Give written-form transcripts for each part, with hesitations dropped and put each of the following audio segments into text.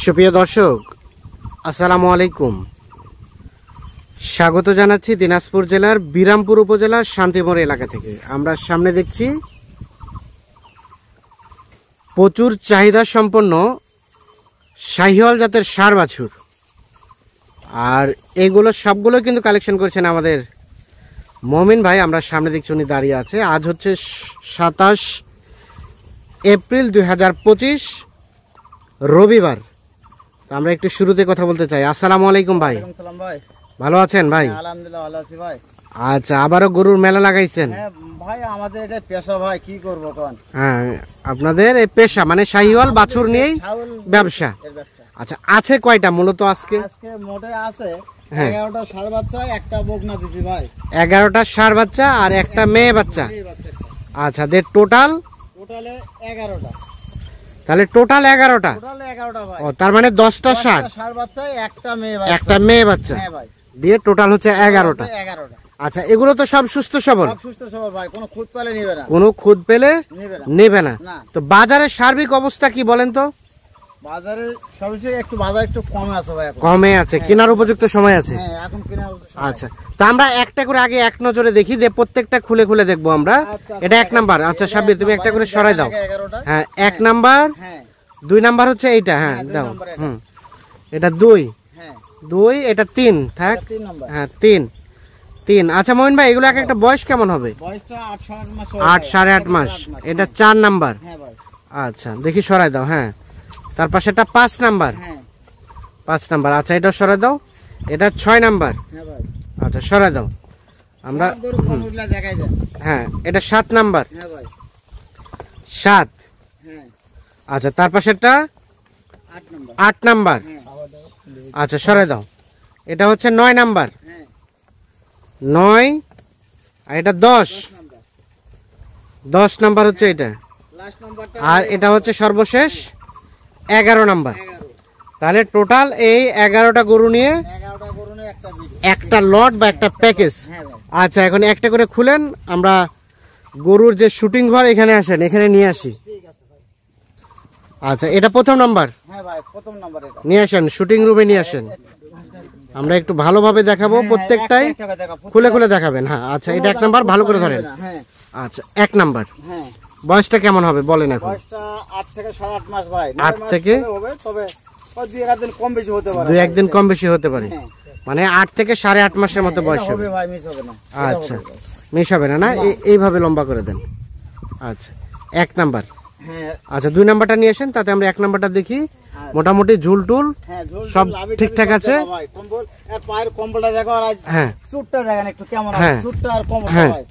সুপ্রিয় দর্শক, আসসালামু আলাইকুম। স্বাগত জানাচ্ছি দিনাজপুর জেলার বিরামপুর উপজেলার শান্তিমোড় এলাকা থেকে। আমরা সামনে দেখছি প্রচুর চাহিদা সম্পন্ন শাহিওয়াল জাতের ষাঁড় বাছুর, আর এগুলো সবগুলো কিন্তু কালেকশন করেছেন আমাদের মমিন ভাই। আমরা সামনে দেখছি উনি দাঁড়িয়ে আছে। আজ হচ্ছে 27 এপ্রিল 2025 রবিবার। আমরা একটু শুরুতে কথা বলতে চাই। আসসালামু আলাইকুম ভাই। ভাই ভালো আছেন ভাই? আলহামদুলিল্লাহ ভালো আছি ভাই। আচ্ছা, আবারও গরুর মেলা লাগাইছেন? হ্যাঁ ভাই, আমাদের এটা পেশা ভাই, কি করব কোন। হ্যাঁ, আপনাদের এই পেশা মানে শাহিওয়াল বাছুর নিয়েই ব্যবসা। আচ্ছা, আছে কয়টা মূলত আজকে? আজকে মোটে আছে 11টা ষাঁড় বাচ্চা, একটা বকনা দিছি ভাই। 11টা ষাঁড় বাচ্চা আর একটা মেয়ে বাচ্চা। আচ্ছা, টোটালে 11টা। তাহলে টোটাল 11টা। টোটাল 11টা ভাই। ও, তার মানে 10টা ষাঁড়, ষাঁড় বাচ্চা, একটা মেয়ে বাচ্চা। একটা মেয়ে বাচ্চা। হ্যাঁ ভাই, দিয়ে টোটাল হচ্ছে 11টা। 11টা। আচ্ছা, এগুলো তো সব সুস্থ সবল? সব সুস্থ সবল ভাই, কোনো খুদ পেলে নেবে না। কোনো খুদ পেলে নেবে না। না। তো বাজারের সার্বিক অবস্থা কি বলেন তো? বাজারে সবচেয়ে বাজার একটু কমে আছে ভাই, এখন কমে আছে, কেনার উপযুক্ত সময় আছে। হ্যাঁ, এখন কেনার সময়। আচ্ছা, তো আমরা একটা করে আগে এক নজরে দেখি, যে প্রত্যেকটা খুলে খুলে দেখবো আমরা। এটা 1 নাম্বার। আচ্ছা সাব্বির, তুমি একটা করে সরাই দাও। হ্যাঁ, 1 নাম্বার। হ্যাঁ, 2 নাম্বার হচ্ছে এইটা। হ্যাঁ, দাও। এটা 2, হ্যাঁ 2, এটা 3 থাক। 3 নাম্বার। হ্যাঁ, 3। আচ্ছা মহিন ভাই, এগুলো এক একটা বয়স কেমন হবে? বয়সটা 8 মাস। 8 8.5 মাস। এটা 4 নাম্বার। হ্যাঁ ভাই। আচ্ছা, দেখি সরাই দাও। হ্যাঁ, তার পাশে এটা 5 নাম্বার। হ্যাঁ 5 নাম্বার। আচ্ছা, এটা সরাই দাও। এটা 6 নাম্বার। হ্যাঁ ভাই। আচ্ছা, সরাই দাও। আমরা গরু কমগুলা দেখাই যায়। হ্যাঁ, এটা 7 নাম্বার। হ্যাঁ ভাই। 7। হ্যাঁ, আচ্ছা, তার পাশেরটা 8 নাম্বার। 8 নাম্বার। হ্যাঁ। আচ্ছা, সরাই দাও। এটা হচ্ছে 9 নাম্বার। হ্যাঁ 9। আর এটা 10। নাম্বার। 10 নাম্বার হচ্ছে এটা। লাস্ট নাম্বারটা আর এটা হচ্ছে সর্বশেষ 11 নাম্বার। 11। তাহলে টোটাল এই 11টা গরু নিয়ে 11টা গরু নিয়ে একটা বিট। একটা লট বা একটা প্যাকেজ। হ্যাঁ ভাই। আচ্ছা, এখন একটা করে খুলেন। আমরা গরুর যে শুটিং ঘর এখানে আসেন, এখানে নিয়ে আসি। ঠিক আছে ভাই। আচ্ছা, এটা প্রথম নাম্বার। হ্যাঁ ভাই, প্রথম নাম্বার এটা। নিয়ে আসেন, শুটিং রুমে নিয়ে আসেন। আমরা একটু ভালোভাবে দেখাবো প্রত্যেকটাই। একটা দেখা খুলে খুলে দেখাবেন। হ্যাঁ, আচ্ছা, এটা 1 নাম্বার, ভালো করে ধরেন। হ্যাঁ আচ্ছা, 1 নাম্বার। হ্যাঁ। বয়সটা কেমন হবে বলেন এখন? বয়সটা 8 থেকে 8.5 মাস ভাই। 8 থেকে হবে, তবে ওই 2-1 দিন কম বেশি হতে পারে। 2-1 দিন কম বেশি হতে পারে। হ্যাঁ। মানে 8 থেকে 8.5 মাসের মতো বয়স হবে। হবে ভাই, মিস হবে না। আচ্ছা, মিস হবে না? এইভাবে লম্বা করে দেন। আচ্ছা, 1 নাম্বার। হ্যাঁ। আচ্ছা, 2 নাম্বারটা নিয়ে আসেন, তাতে আমরা 1 নাম্বারটা দেখি। মোটামুটি ঝুল টুল হ্যাঁ, সব ঠিকঠাক আছে। ভাই কম্বল আর পায়ের কম্বলটা দেখো, আর হ্যাঁ, চুটটা দেখেন একটু কেমন আছে। হ্যাঁ। চুটটা আর কম্বল হ্যাঁ। ভাই।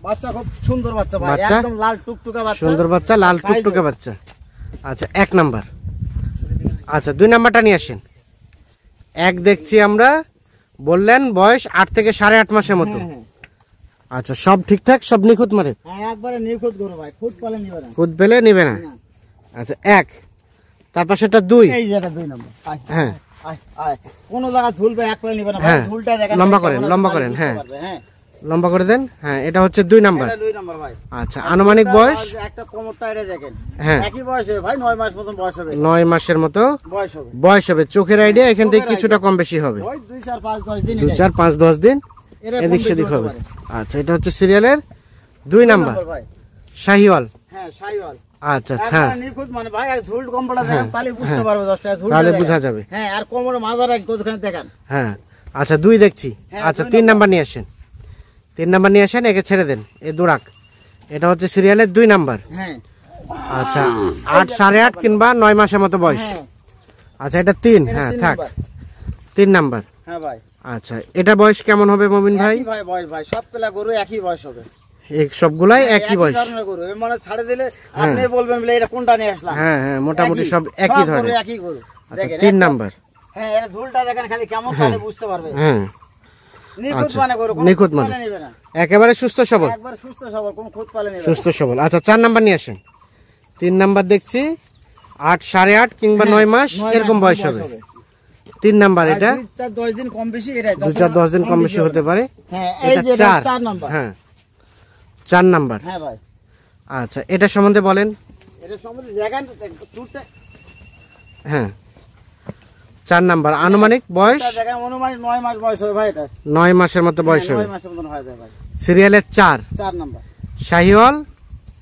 বাচ্চা খুব সুন্দর বাচ্চা ভাই, বাচ্চা? একদম লাল টুকটুকা বাচ্চা। সুন্দর বাচ্চা, লাল টুকটুকে বাচ্চা। আচ্ছা, 1 নাম্বার। আচ্ছা, 2 নাম্বারটা নিয়ে আসেন। 1 দেখছি আমরা, বললেন বয়স 8 থেকে 8.5 মাসের মতো। হ্যাঁ, হ্যাঁ। আচ্ছা, সব ঠিকঠাক, সব নিখুঁত মানে? হ্যাঁ, একবারে নিখুঁত গরু ভাই, খুদ পালে নিবে না। খুদ পেলে নিবে না। না। আচ্ছা, 1। তার পাশে এটা 2। এই যেটা 2 নম্বর। আয়, হ্যাঁ। আয়, আয়। কোনো জায়গা ঝুলবে এক পালে নিবে না ভাই, হ্যাঁ। ঝুলটা দেখেন। লম্বা কেমন করেন, আছে, লম্বা তাহলে করেন। বুঝতে হ্যাঁ, পারবে। হ্যাঁ, লম্বা করে দেন। হ্যাঁ, এটা হচ্ছে 2 নাম্বার। এটা 2 নম্বর ভাই। আচ্ছা, আনুমানিক বয়স? একটা কোমরটা এটা দেখেন। হ্যাঁ, একই বয়সে ভাই, 9 মাস মতন বয়স হবে। 9 মাসের মতো বয়স হবে। বয়স হবে। চোখের আইডিয়া এখান থেকে কিছুটা কম বেশি হবে। ওই 2 4 5 10 দিন। 2 4 5 10 দিন এটা এদিক কম সেদিক বেশি হবে। হতে পারে। আচ্ছা, এটা হচ্ছে সিরিয়ালের 2 নাম্বার ভাই। শাহিওয়াল। হ্যাঁ, শাহিওয়াল। আচ্ছা, হ্যাঁ, একবারে নিখুঁত মানে ভাই, আর ঝুল কম্বলটা দেখেন, তাহলে বুঝতে পারবে 10 টাকা ঝুল। তাহলে বোঝা যাবে। হ্যাঁ, আর কোমরে মাজার এক কতখানি দেখেন। হ্যাঁ। আচ্ছা, 2 দেখছি। হ্যাঁ, আচ্ছা, 2 3 নাম্বার নিয়ে আসেন। 3 নাম্বার নিয়ে আসেন, একে ছেড়ে দেন। এ দুরাক। এটা হচ্ছে সিরিয়ালের 2 নাম্বার। হ্যাঁ। আচ্ছা, 8 8.5 কিংবা 9 মাসের মতো বয়স। হ্যাঁ। আচ্ছা, এটা 3। এটা হ্যাঁ, 3 থাক। নাম্বার। 3 নাম্বার। হ্যাঁ ভাই। আচ্ছা, এটা বয়স কেমন হবে মমিন ভাই? একই ভাই বয়স ভাই, সব পেলা গরু একই বয়স হবে। এই সবগুলাই একই বয়স। ধরনের গরু, এর মানে ছাড়ে দিলে আপনি বলবেন বলে এটা কোনটা নিয়ে আসলাম। হ্যাঁ, হ্যাঁ, মোটামুটি সব একই সব গরু ধরনের। একই গরু। আচ্ছা, দেখেন 3 নাম্বার। হ্যাঁ, এর ঝুলটা দেখেন খালি কেমন, তাহলে বুঝতে পারবে। হ্যাঁ, নিখুঁত আচ্ছা, মানে গরু, কোনো নিখুঁত খুঁত মানে। পালে নিবে না। একেবারে সুস্থ সবল। একবার সুস্থ সবল, কোনো খুঁত পালে নিবে না। সুস্থ সবল। আচ্ছা, 4 নাম্বার নিয়ে আসেন। 3 নাম্বার দেখছি 8 8.5 কিংবা 9 মাস এরকম বয়স হবে। 3 নাম্বার। এটা 2 4 10 দিন কম বেশি, এটা 2 4 10 দিন কম বেশি হতে পারে। হ্যাঁ, এই যে 4 নাম্বার। হ্যাঁ, 4 নাম্বার। হ্যাঁ ভাই। আচ্ছা, এটা সম্বন্ধে বলেন। এটা সম্বন্ধে দেখেন চুটটা। হ্যাঁ, 4 নাম্বার আনুমানিক বয়স এটা দেখেন অনুমানিক 9 মাস বয়স হবে ভাই এটা 9 মাসের মতো বয়স হবে 9 মাসের মতন হয়ে যায় ভাই সিরিয়ালের 4 4 নাম্বার শাহিওয়াল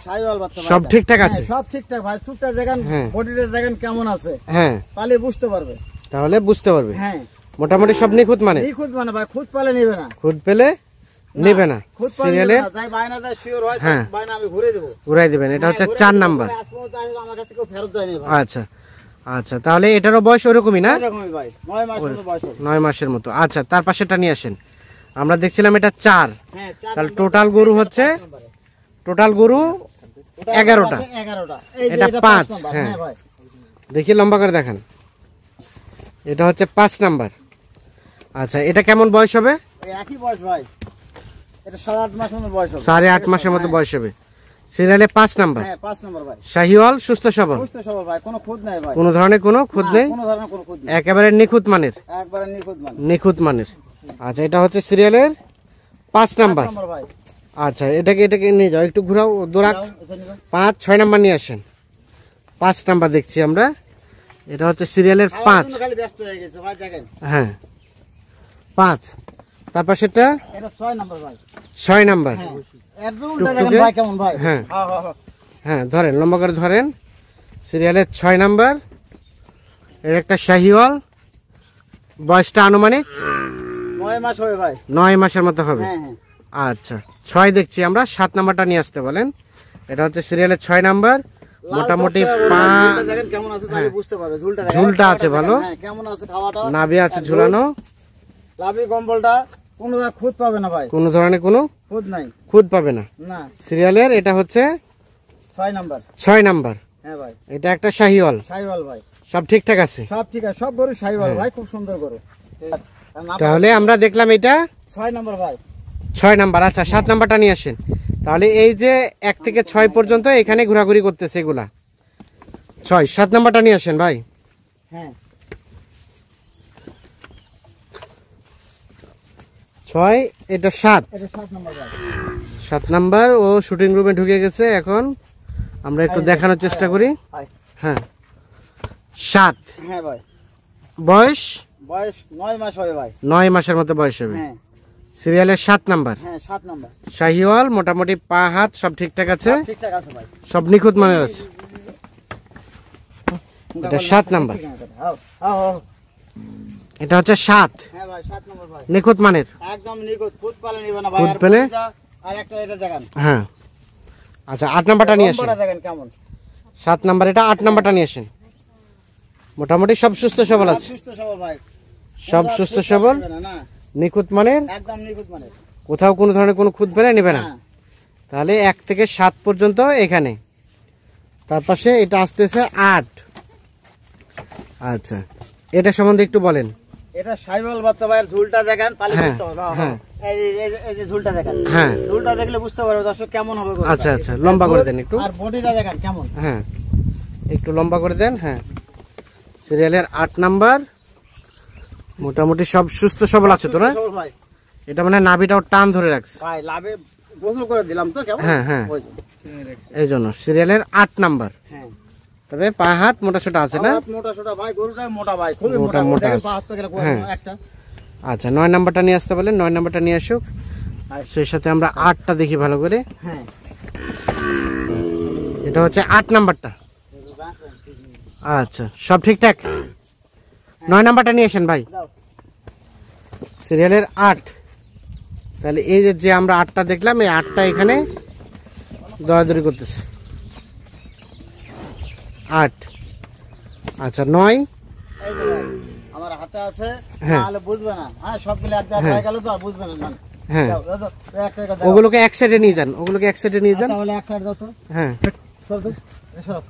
শাহিওয়াল বাচ্চা ভাই সব এটা। ঠিকঠাক আছে? হ্যাঁ, সব ঠিকঠাক ভাই চুটটা দেখেন হ্যাঁ। বডিটা দেখেন কেমন আছে হ্যাঁ তাহলে বুঝতে পারবে তাহলে বুঝতে পারবে হ্যাঁ মোটামুটি সব নিখুঁত মানে নিখুঁত মানে ভাই খুদ পালে নেবে না খুদ পেলে নেবে না খুদ পালে সিরিয়ালের যাই বাইনা যায় শিওর হয় হ্যাঁ। বাইনা আমি ঘুরে দেব ঘুরাই দিবেন এটা হচ্ছে 4 নাম্বার আজ পর্যন্ত আমার কাছে কেউ ফেরত যায়নি ভাই আচ্ছা আচ্ছা তাহলে এটারও বয়স ওরকমই না এরকমই ভাই 9 মাস মতো বয়স হবে 9 মাসের মতো আচ্ছা তার পাশেটা নিয়ে আসেন আমরা দেখছিলাম এটা 4 হ্যাঁ 4 তাহলে টোটাল গরু হচ্ছে টোটাল গরু 11টা 11টা এই যে এটা এটা 5 নাম্বার হ্যাঁ হ্যাঁ ভাই দেখি লম্বা করে দেখান এটা হচ্ছে 5 নাম্বার আচ্ছা এটা কেমন বয়স হবে এই একই বয়স ভাই এটা 8.5 মাস মতো বয়স হবে 8.5 মাসের মতো বয়স হবে সিরিয়ালে 5 নাম্বার হ্যাঁ 5 নাম্বার ভাই শাহিওয়াল সুস্থ সবল বুঝতে সবাই ভাই কোনো খুদ নাই ভাই কোনো ধরনের কোনো খুদ না, নেই কোনো ধরনের কোনো খুদ নেই একেবারে নিখুঁত মানের একবারে নিখুঁত মানে নিখুঁত মানের আচ্ছা এটা হচ্ছে সিরিয়ালের 5 নাম্বার নাম্বার ভাই আচ্ছা এটাকে নিয়ে যাও একটু ঘোরাও দোরাক যাও, এসে নিবে। 5 6 নাম্বার নিয়ে আসেন 5 নাম্বার দেখছি আমরা এটা হচ্ছে সিরিয়ালের খাওয়ার 5 জন্য খালি ব্যস্ত হয়ে গেছে ভাই দেখেন হ্যাঁ 5 তারপর সেটা এটা 6 নাম্বার ভাই 6 নাম্বার হ্যাঁ এর উল্টা দেখেন টুকটুকে? ভাই কেমন ভাই হ্যাঁ। হ্যাঁ হ্যাঁ হ্যাঁ হ্যাঁ ধরেন লম্বা করে ধরেন সিরিয়ালের 6 নাম্বার এর একটা শাহিওয়াল বয়সটা আনুমানিক 9 মাস হবে ভাই 9 মাসের মতো হবে হ্যাঁ হ্যাঁ আচ্ছা 6 দেখছি আমরা 7 নাম্বারটা নিয়ে আসতে বলেন এটা হচ্ছে সিরিয়ালের 6 নাম্বার মোটামুটি ঝুলটা দেখেন কেমন আছে তাহলে বুঝতে পারবে ঝুলটা দেখেন ঝুলটা আছে ভালো। হ্যাঁ কেমন আছে খাওয়াটা নাভি আছে ঝুলানো লাভি কম্বলটা কোনো জায়গায় খুদ পাবে না ভাই কোনো ধরনের কোনো খুদ নাই খুদ পাবে না না সিরিয়ালের এটা হচ্ছে 6 নাম্বার 6 নাম্বার হ্যাঁ ভাই এটা একটা শাহিওয়াল শাহিওয়াল ভাই সব ঠিকঠাক আছে সব ঠিক আছে সব গরু শাহিওয়াল ভাই খুব সুন্দর গরু তাহলে আমরা দেখলাম এটা 6 নাম্বার ভাই 6 নাম্বার আচ্ছা 7 নাম্বারটা নিয়ে আসেন তাহলে এই যে 1 থেকে 6 পর্যন্ত এখানে ঘোরাঘুরি করতেছে এগুলা 6 7 নাম্বারটা নিয়ে আসেন ভাই হ্যাঁ 6 এটা 7 এটা 7 নাম্বার ভাই 7 নাম্বার ও শুটিং রুমে ঢুকে গেছে এখন আমরা একটু দেখানোর চেষ্টা করি হাই হ্যাঁ 7 হ্যাঁ ভাই বয়স বয়স 9 মাস হবে ভাই 9 মাসের মতো বয়স হবে হ্যাঁ সিরিয়ালের 7 নাম্বার হ্যাঁ 7 নাম্বার শাহিওয়াল মোটামুটি পা হাত সব ঠিকঠাক আছে ঠিকঠাক আছে ভাই সব নিখুঁত মানের আছে এটা 7 নাম্বার হাও হাও এটা হচ্ছে 7 হ্যাঁ ভাই 7 নাম্বার ভাই নিখুঁত মানের একদম নিখুঁত খুদ পালে নিবে না ভাই খুদ আর পেলে? বডিটা আর একটা এটা দেখেন হ্যাঁ আচ্ছা 8 নাম্বারটা নিয়ে আসেন লম্বাটা দেখেন কেমন 7 নাম্বার এটা 8 নাম্বারটা নিয়ে আসেন মোটামুটি সব সুস্থ সবল আছে সুস্থ সবল ভাই সব সুস্থ সবল না না নিখুঁত মানের একদম নিখুঁত মানে কোথাও কোনো ধরনের কোনো খুঁত পেলে নেবে না হ্যাঁ তাহলে 1 থেকে 7 পর্যন্ত এখানে তার পাশে এটা আসতেছে 8 আচ্ছা এটা সম্বন্ধে একটু বলেন এটা শাইওয়াল বাচ্চা ভাইয়ের ঝুলটা দেখেন তাহলে হ্যাঁ, বুঝতে পারবে হ্যাঁ। এই যে ঝুলটা দেখেন হ্যাঁ ঝুলটা দেখলে বুঝতে পারবে দর্শক কেমন হবে গরুটা। আচ্ছা আচ্ছা লম্বা করে দেন একটু আর বডিটা দেখেন কেমন হ্যাঁ একটু লম্বা করে দেন হ্যাঁ সিরিয়ালের 8 নাম্বার মোটামুটি সব সুস্থ সবল আছে তো না সবল ভাই এটা মানে নাভিটাও টান ধরে রাখছে ভাই লাভে গোসল করে দিলাম তো কেমন হ্যাঁ হ্যাঁ ওই যে। এই জন্য সিরিয়ালের 8 নাম্বার হ্যাঁ তবে পা হাত মোটা সোটা আছে না হাত মোটা সোটা ভাই গরুটা মোটা ভাই খুবই মোটা, মোটা মোটা মোটা আছে। হাত তো গেলে হ্যাঁ। একটা আচ্ছা 9 নাম্বারটা নিয়ে আসতে বলেন 9 নাম্বারটা নিয়ে আসুক সেই সাথে আমরা 8টা দেখি ভালো করে হ্যাঁ এটা হচ্ছে 8 নাম্বারটা আচ্ছা সব ঠিকঠাক 9 নাম্বারটা নিয়ে আসেন ভাই দাও সিরিয়ালের 8 তাহলে এই যে আমরা 8টা দেখলাম এই 8টা এখানে দরাদরি করতেছে 8 আচ্ছা 9 এই যে ভাই, আমার হাতে আছে হ্যাঁ। তাহলে বুঝবে না হ্যাঁ সবগুলো এক জায়গায় হ্যাঁ। হয়ে গেল তো আর বুঝবে না মানে হ্যাঁ দাও দাও, দাও, একটা একটা দাও ওগুলোকে এক সাইডে নিয়ে যান ওগুলোকে এক সাইডে নিয়ে যান তাহলে এক সাইড দাও তো হ্যাঁ সর দাও সর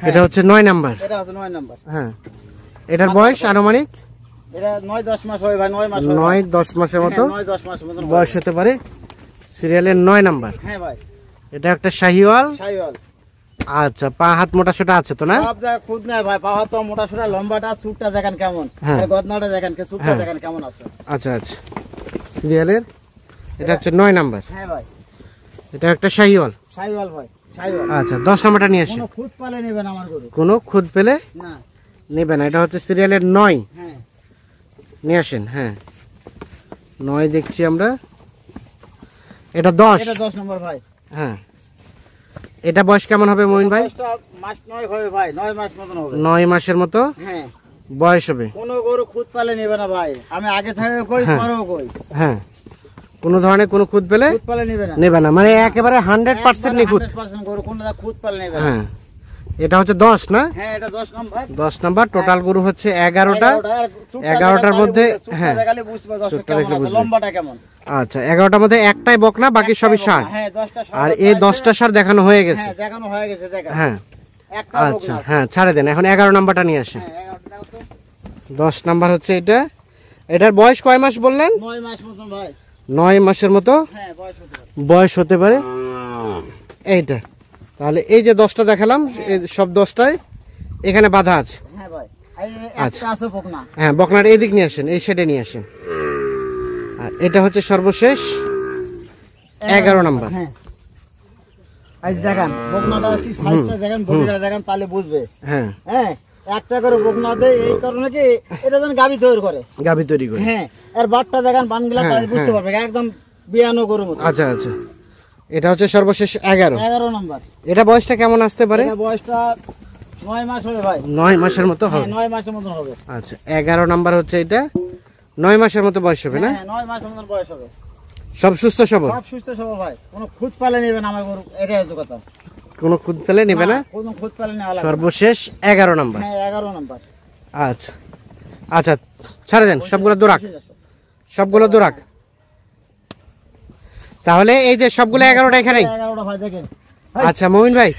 এটা হচ্ছে 9 নাম্বার এটা হচ্ছে 9 নাম্বার হ্যাঁ এটার বয়স আনুমানিক এটা 9-10 মাস হবে ভাই 9 মাস হবে 9-10 মাসের মতো 9-10 মাস মতন হবে। বয়স হতে পারে সিরিয়ালের 9 নাম্বার হ্যাঁ ভাই এটা একটা শাহিওয়াল শাইওয়াল আচ্ছা পা হাত মোটা সোটা আছে তো না সব জায়গায় খুদ নাই ভাই পাওয়া তো মোটা সোটা লম্বাটা চুটটা দেখেন কেমন হ্যাঁ। আর গদনাটা দেখেন কে চুটটা হ্যাঁ। দেখেন কেমন আছে আচ্ছা আচ্ছা সিরিয়ালের এটা হচ্ছে 9 নাম্বার হ্যাঁ ভাই এটা একটা শাহিওয়াল শাইওয়াল ভাই শাইওয়াল আচ্ছা 10 নাম্বারটা নিয়ে আসেন কোনো খুদ পালে নেবেন আমার গরু কোনো খুদ পেলে না নেবে না, এটা হচ্ছে সিরিয়ালের 9। হ্যাঁ নিয়ে আসেন। হ্যাঁ 9 দেখছি আমরা, এটা 10। এটা 10 নম্বর ভাই। হ্যাঁ এটা বয়স কেমন হবে মমিন ভাই? বয়সটা মাস 9 হবে ভাই, 9 মাস মতন হবে। 9 মাসের মতো হ্যাঁ বয়স হবে। কোনো গরু খুদ পালে নেবে না ভাই, আমি আগে থেকে কই হ্যাঁ। পরেও কই, হ্যাঁ কোনো ধরনের কোনো খুদ পেলে খুদ পালে নেবে না, নেবে না, মানে একেবারে 100% নিখুঁত। 100% গরু কোনটা খুদ পালে নেবে না। হ্যাঁ এটা হচ্ছে 10 না? হ্যাঁ এটা 10 নম্বর। 10 নাম্বার। টোটাল গরু হচ্ছে 11টা। 11টার মধ্যে হ্যাঁ চুটটা দেখলে বুঝবে। লম্বাটা কেমন? আচ্ছা 11টার মধ্যে একটাই বকনা, বাকি সবই ষাঁড়। হ্যাঁ 10টা ষাঁড় আর এই 10টা ষাঁড় দেখানো হয়ে গেছে। হ্যাঁ দেখানো হয়ে গেছে, দেখা হ্যাঁ একটা আচ্ছা হ্যাঁ ছাড়ে দেন, এখন 11 নাম্বারটা নিয়ে আসেন। হ্যাঁ 11টা দেখো তো। 10 নাম্বার হচ্ছে এটা। এটার বয়স কয় মাস বললেন? 9 মাস মতন ভাই। 9 মাসের মতো হ্যাঁ বয়স হতে পারে। বয়স হতে পারে এইটা। তাহলে এই যে 10টা দেখালাম, এই সব 10টায় এখানে বাধা আছে। হ্যাঁ ভাই এই আচ্ছা। একটা আছে বকনা। হ্যাঁ বকনার এই দিক নিয়ে আসেন, এই সাইডে নিয়ে আসেন। আর এটা হচ্ছে সর্বশেষ 11 নাম্বার। হ্যাঁ এই দেখেন বকনাটা কি সাইজটা দেখেন, বডিটা দেখেন, তাহলে বুঝবে। হ্যাঁ হ্যাঁ একটা করে বকনা দেয় এই কারণে কি এটা যেন গাবি তৈরি করে। গাভী তৈরি করে। হ্যাঁ আর বাটটা দেখেন বানগুলা, হ্যাঁ, তাহলে বুঝতে হ্যাঁ। পারবে একদম বিয়ানো গরুর মতো। আচ্ছা আচ্ছা এটা হচ্ছে সর্বশেষ 11। 11 নম্বর। এটা বয়সটা কেমন আসতে পারে? এটা বয়সটা 9 মাস হবে ভাই। 9 মাসের মতো হবে। হ্যাঁ 9 মাসের মতন হবে। আচ্ছা 11 নাম্বার হচ্ছে এটা, 9 মাসের মতো বয়স হবে না? হ্যাঁ 9 মাসের মতন বয়স হবে। সব সুস্থ সবল, সব সুস্থ সবল ভাই, কোনো খুদ পালে নেবে না আমার গরু, এটাই হচ্ছে কথা। কোনো খুদ পেলে নেবে না। কোনো খুদ পালে নেওয়া লাগবে না। সর্বশেষ 11 নাম্বার। হ্যাঁ 11 নম্বর। আচ্ছা আচ্ছা ছাড়ে দেন, সবগুলো দোরাক, সবগুলো দোরাক। তাহলে এই যে সবগুলো 11টা এখানেই। 11টা ভাই দেখেন। আচ্ছা মমিন ভাই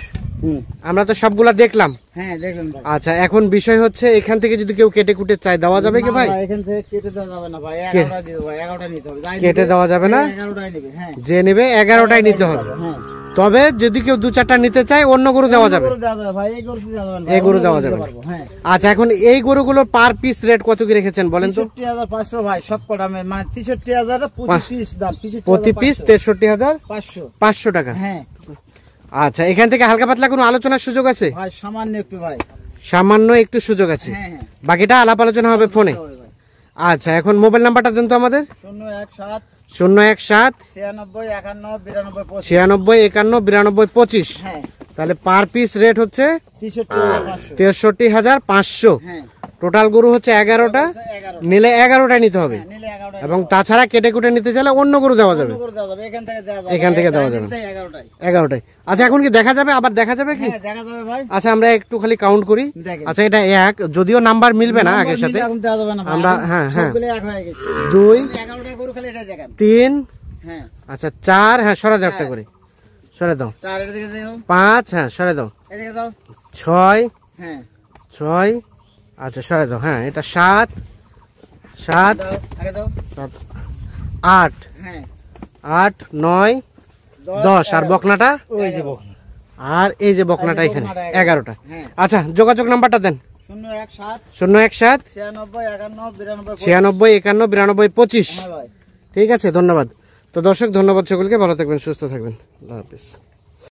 আমরা তো সবগুলা দেখলাম। হ্যাঁ দেখলেন ভাই। আচ্ছা এখন বিষয় হচ্ছে এখান থেকে যদি কেউ কেটে কুটে চায় দেওয়া যাবে কি ভাই? না এখান থেকে কেটে দেওয়া যাবে না ভাই, 11টা দিতে ভাই, 11টা নিতে হবে। যাই কেটে নিবে, দেওয়া যাবে না? 11টাই নেবে। হ্যাঁ যে নেবে 11টাই নিতে হবে। হ্যাঁ তবে যদি কেউ 2-4টা নিতে চায় অন্য গরু দেওয়া যাবে। গরু দেওয়া যাবে ভাই, এই গরু দেওয়া যাবে না। এই গরু অন্য দেওয়া দিতে যাবে না। পারবো, হ্যাঁ। আচ্ছা এখন এই গরুগুলো পার পিস রেট কত কি রেখেছেন বলেন তো? 63,500 ভাই সব কটা, মানে 63,000 প্রতি পিস দাম, প্রতি পিস 63,500 63,500 টাকা। হ্যাঁ আচ্ছা এখান থেকে হালকা পাতলা কোনো আলোচনার সুযোগ আছে? ভাই সামান্য একটু ভাই। সামান্য একটু সুযোগ আছে, হ্যাঁ হ্যাঁ বাকিটা আলাপ আলোচনা হবে ফোনে। হবে ভাই। আচ্ছা এখন মোবাইল নাম্বারটা দেন তো আমাদের। 017 017 96 51 92 25। 96 51 92 25। হ্যাঁ তাহলে পার পিস রেট হচ্ছে 63,500। 63,500। হ্যাঁ টোটাল গরু হচ্ছে 11টা, 11 নিলে 11টাই নিতে হবে। নিলে 11টা এবং তাছাড়া কেটে কুটে নিতে চাইলে অন্য গরু দেওয়া যাবে। করে দেওয়া যাবে, এখান থেকে দেওয়া যাবে, এখান থেকে দেওয়া যাবে। 11টাই। 11টাই। আচ্ছা এখন কি দেখা যাবে, আবার দেখা যাবে কি? হ্যাঁ দেখা যাবে ভাই। আচ্ছা আমরা একটু খালি কাউন্ট করি। দেখেন। আচ্ছা এটা 1, যদিও নাম্বার মিলবে না আগের সাথে। এখন দেওয়া যাবে না ভাই, আমরা এখন হ্যাঁ হ্যাঁ সবগুলো এক হয়ে গেছে। 2 11টা গরু খালি এটা দেখেন। 3 হ্যাঁ আচ্ছা 4 হ্যাঁ সরে দাও একটা করে, সরে দাও। 4 এর দিকে দাও, 5 হ্যাঁ সরে দাও। এদিকে দাও। 6 হ্যাঁ 6 আচ্ছা সরে দাও। হ্যাঁ এটা 7 দাও, আগে দাও। 8 হ্যাঁ 8 9 10 আর বকনাটা ওই যে বকনা। আর এই যে বকনাটা এই যে এখানে বকনাটা 11টা। হ্যাঁ আচ্ছা যোগাযোগ নাম্বারটা দেন। 017 017 96 51 92 96 51 92 25। হ্যাঁ ভাই। ঠিক আছে ধন্যবাদ। তো দর্শক ধন্যবাদ সকলকে, ভালো থাকবেন সুস্থ থাকবেন, আল্লাহ হাফেজ।